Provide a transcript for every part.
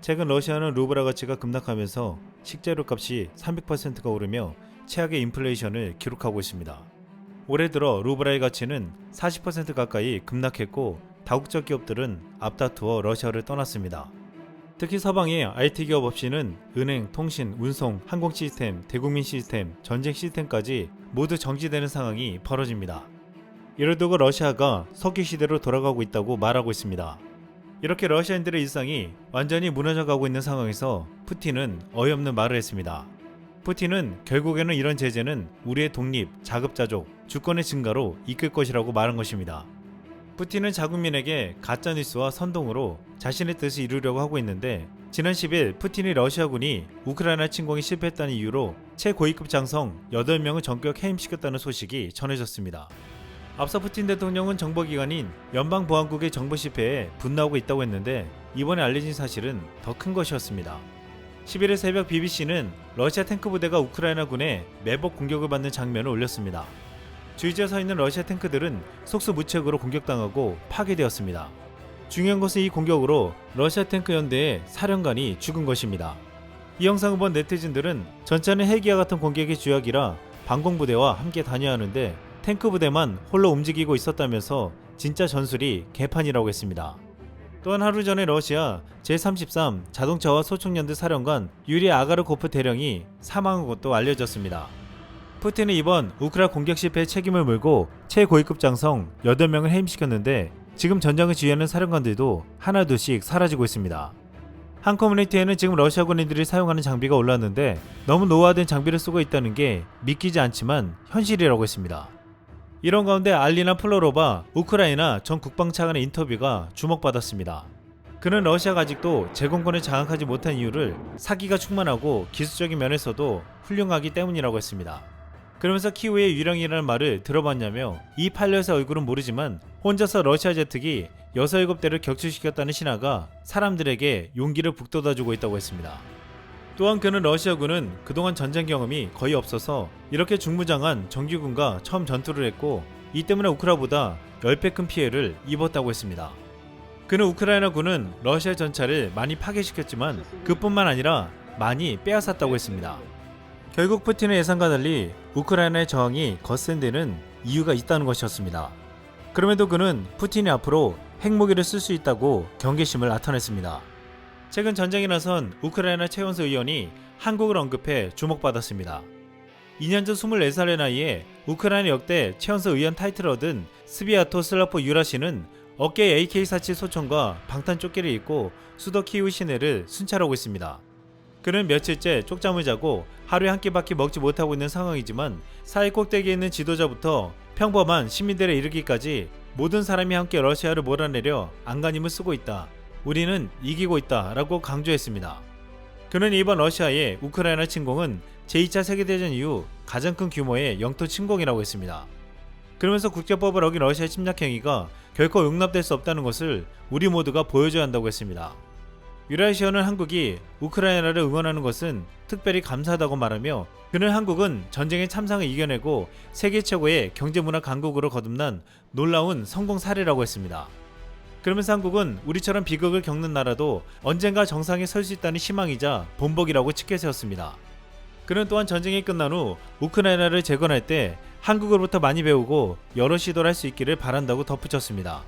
최근 러시아는 루블화 가치가 급락하면서 식재료 값이 300%가 오르며 최악의 인플레이션을 기록하고 있습니다. 올해 들어 루블화의 가치는 40% 가까이 급락했고 다국적 기업들은 앞다투어 러시아를 떠났습니다. 특히 서방의 IT 기업 없이는 은행, 통신, 운송, 항공 시스템, 대국민 시스템, 전쟁 시스템까지 모두 정지되는 상황이 벌어집니다. 이를 두고 러시아가 석유 시대로 돌아가고 있다고 말하고 있습니다. 이렇게 러시아인들의 일상이 완전히 무너져가고 있는 상황에서 푸틴은 어이없는 말을 했습니다. 푸틴은 결국에는 이런 제재는 우리의 독립, 자급자족, 주권의 증가로 이끌 것이라고 말한 것입니다. 푸틴은 자국민에게 가짜뉴스와 선동으로 자신의 뜻을 이루려고 하고 있는데 지난 10일 푸틴이 러시아군이 우크라이나 침공에 실패했다는 이유로 최고위급 장성 8명을 전격 해임시켰다는 소식이 전해졌습니다. 앞서 푸틴 대통령은 정보기관인 연방보안국의 정보 실패에 분노하고 있다고 했는데 이번에 알려진 사실은 더 큰 것이었습니다. 11일 새벽 BBC는 러시아 탱크 부대가 우크라이나군에 매복 공격을 받는 장면을 올렸습니다. 주위지에 서 있는 러시아 탱크들은 속수무책으로 공격당하고 파괴되었습니다. 중요한 것은 이 공격으로 러시아 탱크 연대의 사령관이 죽은 것입니다. 이 영상을 본 네티즌들은 전차는 헬기와 같은 공격의 주역이라 방공부대와 함께 다녀야 하는데 탱크 부대만 홀로 움직이고 있었다면서 진짜 전술이 개판이라고 했습니다. 또한 하루 전에 러시아 제33 자동차와 소총연대 사령관 유리 아가르코프 대령이 사망한 것도 알려졌습니다. 푸틴은 이번 우크라 공격 실패의 책임을 물고 최고위급 장성 8명을 해임시켰는데 지금 전장을 지휘하는 사령관들도 하나둘씩 사라지고 있습니다. 한 커뮤니티에는 지금 러시아 군인들이 사용하는 장비가 올랐는데 너무 노후화된 장비를 쓰고 있다는 게 믿기지 않지만 현실이라고 했습니다. 이런 가운데 알리나 플로로바 우크라이나 전 국방차관의 인터뷰가 주목받았습니다. 그는 러시아가 아직도 제공권을 장악하지 못한 이유를 사기가 충만하고 기술적인 면에서도 훌륭하기 때문이라고 했습니다. 그러면서 키우의 유령이라는 말을 들어봤냐며 이 팔려의 얼굴은 모르지만 혼자서 러시아 제트기 6, 7대를 격추시켰다는 신화가 사람들에게 용기를 북돋아주고 있다고 했습니다. 또한 그는 러시아군은 그동안 전쟁 경험이 거의 없어서 이렇게 중무장한 정규군과 처음 전투를 했고 이 때문에 우크라보다 10배 큰 피해를 입었다고 했습니다. 그는 우크라이나군은 러시아 전차를 많이 파괴시켰지만 그뿐만 아니라 많이 빼앗았다고 했습니다. 결국 푸틴의 예상과 달리 우크라이나의 저항이 거센 데는 이유가 있다는 것이었습니다. 그럼에도 그는 푸틴이 앞으로 핵무기를 쓸 수 있다고 경계심을 나타냈습니다. 최근 전쟁에 나선 우크라이나 최연소 의원이 한국을 언급해 주목받았습니다. 2년 전 24살의 나이에 우크라이나 역대 최연소 의원 타이틀을 얻은 스비아토 슬라포 유라시는 어깨에 AK-47 소총과 방탄조끼를 입고 수도 키이우 시내를 순찰하고 있습니다. 그는 며칠째 쪽잠을 자고 하루에 한 끼밖에 먹지 못하고 있는 상황이지만 사회 꼭대기에 있는 지도자부터 평범한 시민들에 이르기까지 모든 사람이 함께 러시아를 몰아내려 안간힘을 쓰고 있다. 우리는 이기고 있다 라고 강조했습니다. 그는 이번 러시아의 우크라이나 침공은 제2차 세계대전 이후 가장 큰 규모의 영토 침공이라고 했습니다. 그러면서 국제법을 어긴 러시아의 침략 행위가 결코 용납될 수 없다는 것을 우리 모두가 보여줘야 한다고 했습니다. 유라시아는 한국이 우크라이나를 응원하는 것은 특별히 감사하다고 말하며 그는 한국은 전쟁의 참상을 이겨내고 세계 최고의 경제문화 강국으로 거듭난 놀라운 성공 사례라고 했습니다. 그러면서 한국은 우리처럼 비극을 겪는 나라도 언젠가 정상에 설 수 있다는 희망이자 본보기라고 치켜세웠습니다. 그는 또한 전쟁이 끝난 후 우크라이나를 재건할 때 한국으로부터 많이 배우고 여러 시도를 할 수 있기를 바란다고 덧붙였습니다.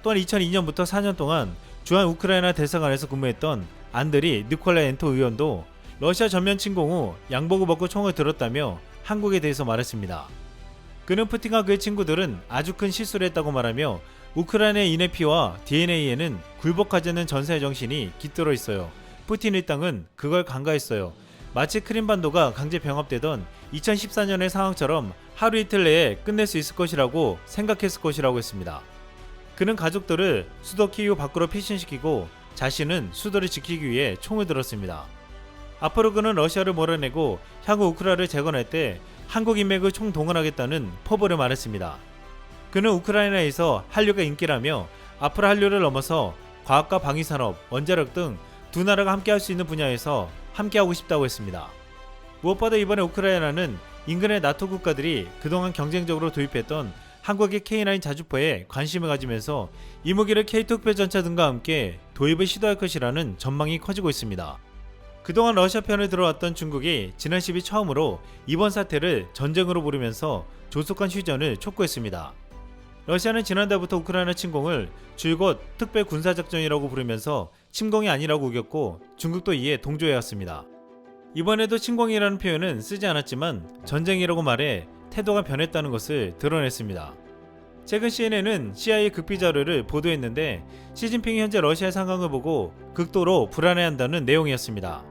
또한 2002년부터 4년 동안 주한 우크라이나 대사관에서 근무했던 안드리 니콜라엔토 의원도 러시아 전면 침공 후 양복을 벗고 총을 들었다며 한국에 대해서 말했습니다. 그는 푸틴과 그의 친구들은 아주 큰 실수를 했다고 말하며 우크라이나의 인의 피와 DNA에는 굴복하지 않는 전사의 정신이 깃들어 있어요. 푸틴 일당은 그걸 간과했어요. 마치 크림반도가 강제 병합되던 2014년의 상황처럼 하루 이틀 내에 끝낼 수 있을 것이라고 생각했을 것이라고 했습니다. 그는 가족들을 수도 키이우 밖으로 피신시키고 자신은 수도를 지키기 위해 총을 들었습니다. 앞으로 그는 러시아를 몰아내고 향후 우크라이나를 재건할 때 한국 인맥을 총동원하겠다는 포부를 말했습니다. 그는 우크라이나에서 한류가 인기라며 앞으로 한류를 넘어서 과학과 방위산업, 원자력 등 두 나라가 함께할 수 있는 분야에서 함께하고 싶다고 했습니다. 무엇보다 이번에 우크라이나는 인근의 나토 국가들이 그동안 경쟁적으로 도입했던 한국의 K9 자주포에 관심을 가지면서 이 무기를 K2 특별전차 등과 함께 도입을 시도할 것이라는 전망이 커지고 있습니다. 그동안 러시아 편에 들어왔던 중국이 지난 10일 처음으로 이번 사태를 전쟁으로 부르면서 조속한 휴전을 촉구했습니다. 러시아는 지난달부터 우크라이나 침공을 줄곧 특별 군사작전이라고 부르면서 침공이 아니라고 우겼고 중국도 이에 동조해왔습니다. 이번에도 침공이라는 표현은 쓰지 않았지만 전쟁이라고 말해 태도가 변했다는 것을 드러냈습니다. 최근 CNN은 CIA 극비 자료를 보도했는데 시진핑이 현재 러시아 상황을 보고 극도로 불안해한다는 내용이었습니다.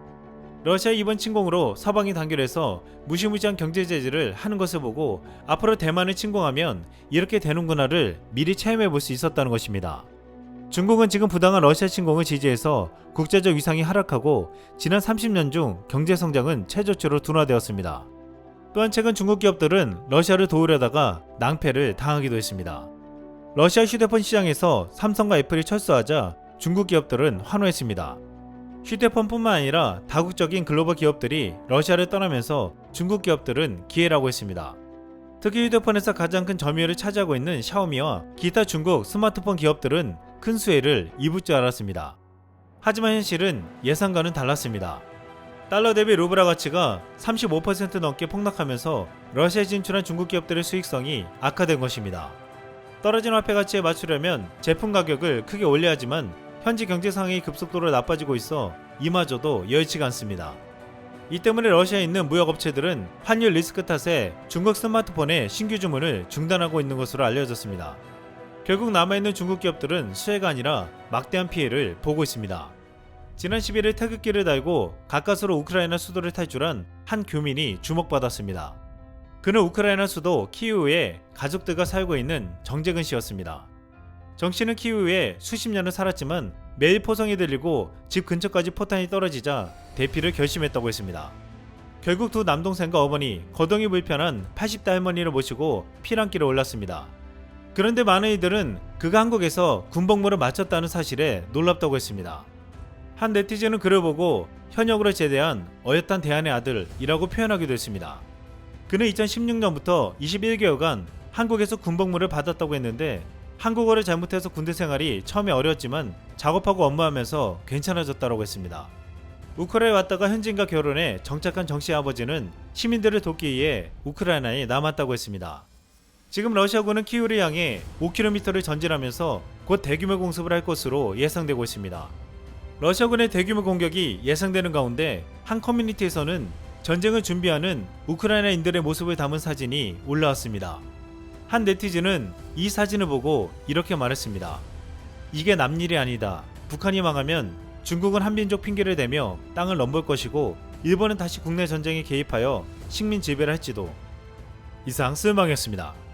러시아 이번 침공으로 서방이 단결해서 무시무시한 경제 제재를 하는 것을 보고 앞으로 대만을 침공하면 이렇게 되는구나를 미리 체험해 볼 수 있었다는 것입니다. 중국은 지금 부당한 러시아 침공을 지지해서 국제적 위상이 하락하고 지난 30년 중 경제 성장은 최저치로 둔화되었습니다. 또한 최근 중국 기업들은 러시아를 도우려다가 낭패를 당하기도 했습니다. 러시아 휴대폰 시장에서 삼성과 애플이 철수하자 중국 기업들은 환호했습니다. 휴대폰뿐만 아니라 다국적인 글로벌 기업들이 러시아를 떠나면서 중국 기업들은 기회라고 했습니다. 특히 휴대폰에서 가장 큰 점유율을 차지하고 있는 샤오미와 기타 중국 스마트폰 기업들은 큰 수혜를 입을 줄 알았습니다. 하지만 현실은 예상과는 달랐습니다. 달러 대비 루블화 가치가 35% 넘게 폭락하면서 러시아에 진출한 중국 기업들의 수익성이 악화된 것입니다. 떨어진 화폐 가치에 맞추려면 제품 가격을 크게 올려야 하지만 현지 경제 상황이 급속도로 나빠지고 있어 이마저도 여의치가 않습니다. 이 때문에 러시아에 있는 무역업체들은 환율 리스크 탓에 중국 스마트폰의 신규 주문을 중단하고 있는 것으로 알려졌습니다. 결국 남아있는 중국 기업들은 수혜가 아니라 막대한 피해를 보고 있습니다. 지난 11일 태극기를 달고 가까스로 우크라이나 수도를 탈출한 한 교민이 주목받았습니다. 그는 우크라이나 수도 키이우에 가족들과 살고 있는 정재근 씨였습니다. 정 씨는 키이우에 수십 년을 살았지만 매일 포성이 들리고 집 근처까지 포탄이 떨어지자 대피를 결심했다고 했습니다. 결국 두 남동생과 어머니, 거동이 불편한 80대 할머니를 모시고 피난길에 올랐습니다. 그런데 많은 이들은 그가 한국에서 군복무를 마쳤다는 사실에 놀랍다고 했습니다. 한 네티즌은 그를 보고 현역으로 제대한 어엿한 대한의 아들이라고 표현하기도 했습니다. 그는 2016년부터 21개월간 한국에서 군복무를 받았다고 했는데 한국어를 잘못해서 군대 생활이 처음에 어려웠지만 작업하고 업무하면서 괜찮아졌다고 했습니다. 우크라이나에 왔다가 현지인과 결혼해 정착한 정 씨의 아버지는 시민들을 돕기 위해 우크라이나에 남았다고 했습니다. 지금 러시아군은 키이우를 향해 5km를 전진하면서 곧 대규모 공습을 할 것으로 예상되고 있습니다. 러시아군의 대규모 공격이 예상되는 가운데 한 커뮤니티에서는 전쟁을 준비하는 우크라이나인들의 모습을 담은 사진이 올라왔습니다. 한 네티즌은 이 사진을 보고 이렇게 말했습니다. 이게 남일이 아니다. 북한이 망하면 중국은 한민족 핑계를 대며 땅을 넘볼 것이고 일본은 다시 국내 전쟁에 개입하여 식민 지배를 할지도. 이상 쓸망이었습니다.